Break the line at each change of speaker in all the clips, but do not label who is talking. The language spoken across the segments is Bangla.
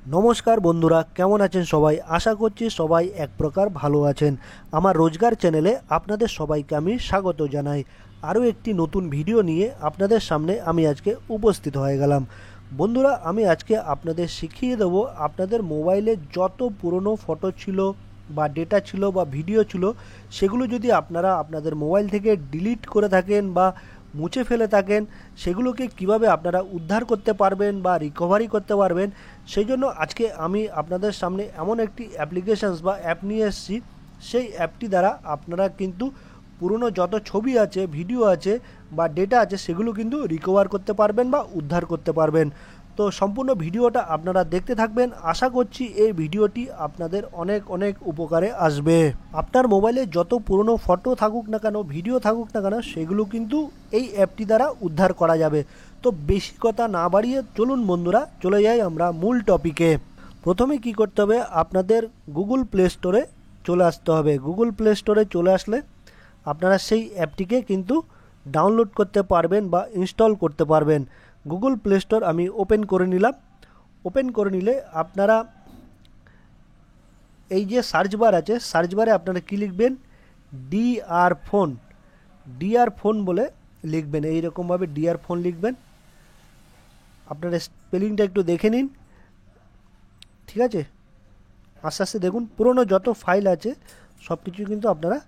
নমস্কার বন্ধুরা, কেমন আছেন সবাই? আশা করছি সবাই এক প্রকার ভালো আছেন। আমার রোজগার চ্যানেলে আপনাদের সবাইকে আমি স্বাগত জানাই। আরও একটি নতুন ভিডিও নিয়ে আপনাদের সামনে আমি আজকে উপস্থিত হয়ে গেলাম। বন্ধুরা, আমি আজকে আপনাদের শিখিয়ে দেবো আপনাদের মোবাইলে যত পুরনো ফটো ছিল বা ডেটা ছিল বা ভিডিও ছিল, সেগুলো যদি আপনারা আপনাদের মোবাইল থেকে ডিলিট করে থাকেন বা মুছে ফেলে থাকেন, সেগুলোকে কিভাবে আপনারা উদ্ধার করতে পারবেন বা রিকভারি করতে পারবেন, সেই জন্য আজকে আমি আপনাদের সামনে এমন একটি অ্যাপ্লিকেশানস বা অ্যাপ নিয়ে এসেছি। সেই অ্যাপটি দ্বারা আপনারা কিন্তু পুরনো যত ছবি আছে, ভিডিও আছে বা ডেটা আছে, সেগুলো কিন্তু রিকভার করতে পারবেন বা উদ্ধার করতে পারবেন। তো সম্পূর্ণ ভিডিওটা আপনারা দেখতে থাকবেন। আশা করছি এই ভিডিওটি আপনাদের অনেক অনেক উপকারে আসবে। আপনার মোবাইলে যত পুরনো ফটো থাকুক না কেন, ভিডিও থাকুক না কেন, সেগুলো কিন্তু এই অ্যাপটি দ্বারা উদ্ধার করা যাবে। তো বেশি কথা না বাড়িয়ে চলুন বন্ধুরা, চলে যাই আমরা মূল টপিকে। প্রথমে কি করতে হবে, আপনাদের গুগল প্লে স্টোরে চলে আসতে হবে। গুগল প্লে স্টোরে চলে আসলে আপনারা সেই অ্যাপটিকে কিন্তু ডাউনলোড করতে পারবেন বা ইনস্টল করতে পারবেন। গুগল প্লে স্টোর আমি ওপেন করে নিলাম। ওপেন করে নিলে আপনারা এই যে সার্চ বার আছে, সার্চ বারে আপনারা কী লিখবেন, ডিআর ফোন, ডিআর ফোন বলে লিখবেন। এইরকমভাবে ডিআর ফোন লিখবেন। আপনারা স্পেলিংটা একটু দেখে নিন, ঠিক আছে? আস্তে আস্তে দেখুন, পুরনো যত ফাইল আছে সব কিছু কিন্তু আপনারা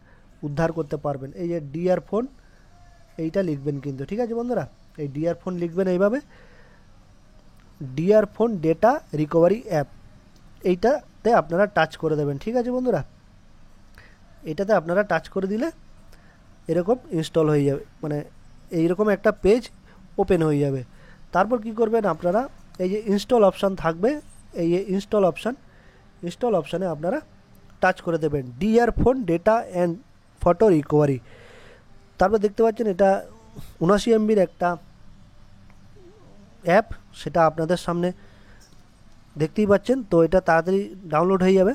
উদ্ধার করতে পারবেন। এই যে ডিআর ফোন, এইটা লিখবেন কিন্তু, ঠিক আছে বন্ধুরা? এই ডিআর ফোন লিখবেন এইভাবে, DR phone data recovery app, এইটাতে আপনারা টাচ করে দেবেন, ঠিক আছে বন্ধুরা? এটাতে আপনারা টাচ করে দিলে এরকম ইনস্টল হয়ে যাবে, মানে এইরকম একটা পেজ ওপেন হয়ে যাবে। তারপর কি করবেন আপনারা, এই যে ইনস্টল অপশান থাকবে, এই যে ইনস্টল অপশানে আপনারা টাচ করে দেবেন DR phone data and photo recovery. তারপর দেখতে পাচ্ছেন এটা 79 এমবির একটা অ্যাপ, সেটা আপনাদের সামনে দেখতেই পাচ্ছেন। তো এটা তাড়াতাড়ি ডাউনলোড হয়ে যাবে।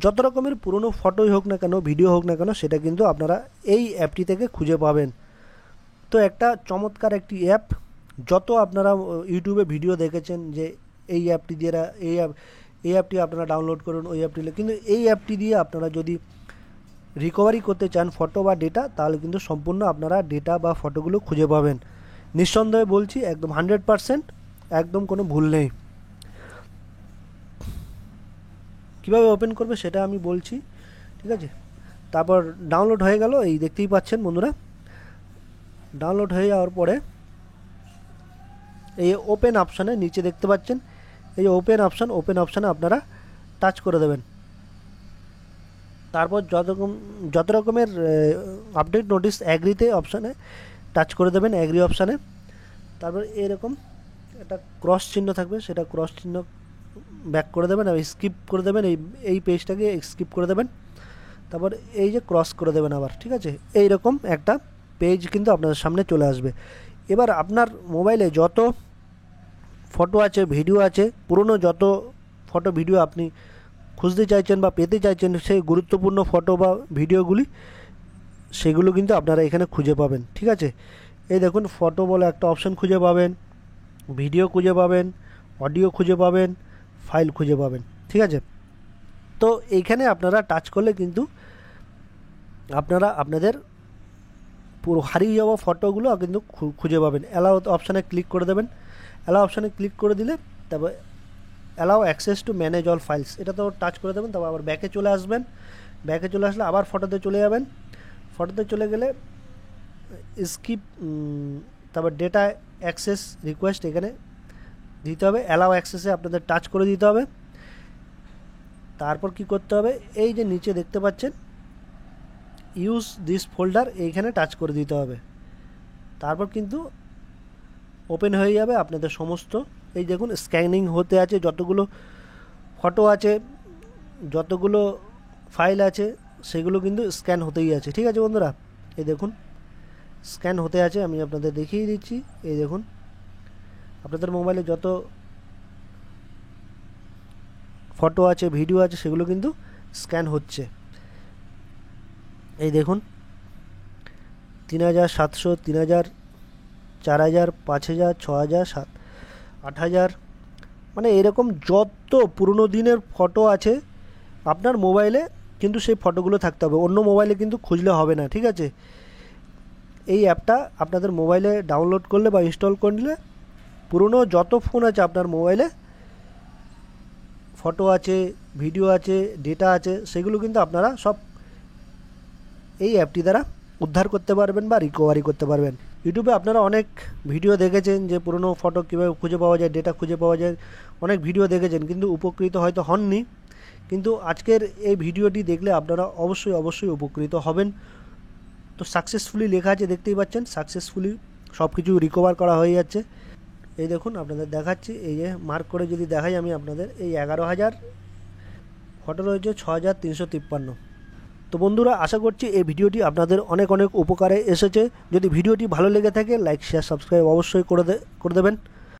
যত রকমের পুরনো ফটোই হোক না কেন, ভিডিও হোক না কেন, সেটা কিন্তু আপনারা এই অ্যাপটি থেকে খুঁজে পাবেন। তো একটা চমৎকার একটি অ্যাপ। যত আপনারা ইউটিউবে ভিডিও দেখেছেন যে এই অ্যাপটি দিয়ে এই অ্যাপটি আপনারা ডাউনলোড করুন, ওই অ্যাপটি, কিন্তু এই অ্যাপটি দিয়ে আপনারা যদি রিকভারি করতে চান ফটো বা ডেটা, তাহলে কিন্তু সম্পূর্ণ আপনারা ডেটা বা ফটোগুলো খুঁজে পাবেন। নিঃসন্দেহে বলছি, একদম 100%, একদম কোনো ভুল নেই। কীভাবে ওপেন করবে সেটা আমি বলছি, ঠিক আছে? তারপর ডাউনলোড হয়ে গেল, এই দেখতেই পাচ্ছেন বন্ধুরা। ডাউনলোড হয়ে যাওয়ার পরে এই ওপেন অপশানে নিচে দেখতে পাচ্ছেন, এই যে ওপেন অপশানে আপনারা টাচ করে দেবেন। তারপর যত রকমের আপডেট নোটিস অ্যাগ্রিতে অপশানে টাচ করে দেবেন, অ্যাগ্রি অপশানে। তারপর এরকম একটা ক্রস চিহ্ন থাকবে, সেটা ক্রস চিহ্ন ব্যাক করে দেবেন, আর স্কিপ করে দেবেন, এই পেজটাকে স্কিপ করে দেবেন। তারপর এই যে ক্রস করে দেবেন আবার, ঠিক আছে? এইরকম একটা পেজ কিন্তু আপনাদের সামনে চলে আসবে। এবার আপনার মোবাইলে যত ফটো আছে, ভিডিও আছে, পুরনো যত ফটো ভিডিও আপনি খুঁজতে চাইছেন বা পেতে চাইছেন, সেই গুরুত্বপূর্ণ ফটো বা ভিডিওগুলি, সেগুলো কিন্তু আপনারা এখানে খুঁজে পাবেন, ঠিক আছে? এই দেখুন, ফটো বলে একটা অপশান খুঁজে পাবেন, ভিডিও খুঁজে পাবেন, অডিও খুঁজে পাবেন, ফাইল খুঁজে পাবেন, ঠিক আছে? তো এইখানে আপনারা টাচ করলে কিন্তু আপনারা আপনাদের পুরো হারিয়ে যাওয়া ফটোগুলো কিন্তু খুঁজে পাবেন। অ্যালাউ অপশানে ক্লিক করে দেবেন। অ্যালাউ অপশানে ক্লিক করে দিলে তারপর allow access to manage all files, এটা তো টাচ করে দেবেন। তারপর আবার ব্যাকে চলে আসবেন। ব্যাকে চলে আসলে আবার ফটোতে চলে যাবেন। ফটোতে চলে গেলে স্কিপ, তারপর ডেটা অ্যাক্সেস রিকোয়েস্ট এখানে দিতে হবে। অ্যালাউ অ্যাক্সেসে আপনাদের টাচ করে দিতে হবে। তারপর কি করতে হবে, এই যে নিচে দেখতে পাচ্ছেন ইউজ দিস ফোল্ডার, এইখানে টাচ করে দিতে হবে। তারপর কিন্তু ওপেন হয়ে যাবে আপনাদের সমস্ত, এই দেখুন স্ক্যানিং হতে আছে, যতগুলো ফটো আছে, যতগুলো ফাইল আছে, সেগুলো কিন্তু স্ক্যান হতেই আছে, ঠিক আছে বন্ধুরা? এই দেখুন স্ক্যান হতে আছে, আমি আপনাদের দেখিয়ে দিচ্ছি। এই দেখুন আপনাদের মোবাইলে যত ফটো আছে, ভিডিও আছে, সেগুলো কিন্তু স্ক্যান হচ্ছে। এই দেখুন 3700, 3000, 4000, 5000, 6000, 7, 8000, মানে এরকম যত পুরনো দিনের ফটো আছে আপনার মোবাইলে, কিন্তু সেই ফটোগুলো থাকতে হবে, অন্য মোবাইলে কিন্তু খুঁজলে হবে না, ঠিক আছে। এই অ্যাপটা আপনাদের মোবাইলে ডাউনলোড করলে বা ইনস্টল করলে পুরনো যত ফোন আছে আপনার মোবাইলে, ফটো আছে, ভিডিও আছে, ডেটা আছে, সেগুলো কিন্তু আপনারা সব এই অ্যাপটি দ্বারা উদ্ধার করতে পারবেন বা রিকভারি করতে পারবেন। ইউটিউবে আপনারা অনেক ভিডিও দেখেছেন যে পুরনো ফটো কীভাবে খুঁজে পাওয়া যায়, ডেটা খুঁজে পাওয়া যায়, অনেক ভিডিও দেখেছেন কিন্তু উপকৃত হয়তো হননি। কিন্তু আজকের এই ভিডিওটি দেখলে আপনারা অবশ্যই উপকৃত হবেন। তো সাকসেসফুলি লেখা আছে, দেখতেই পাচ্ছেন সাকসেসফুলি সব কিছু রিকভার করা হয়ে যাচ্ছে। এই দেখুন আপনাদের দেখাচ্ছি, এই যে মার্ক করে যদি দেখাই আমি আপনাদের, এই 11,000 ফটো রয়েছে 6,353। তো বন্ধুরা, আশা করছি এই ভিডিওটি আপনাদের অনেক উপকারে এসেছে। যদি ভিডিওটি ভালো লেগে থাকে লাইক শেয়ার সাবস্ক্রাইব অবশ্যই করে দেবেন।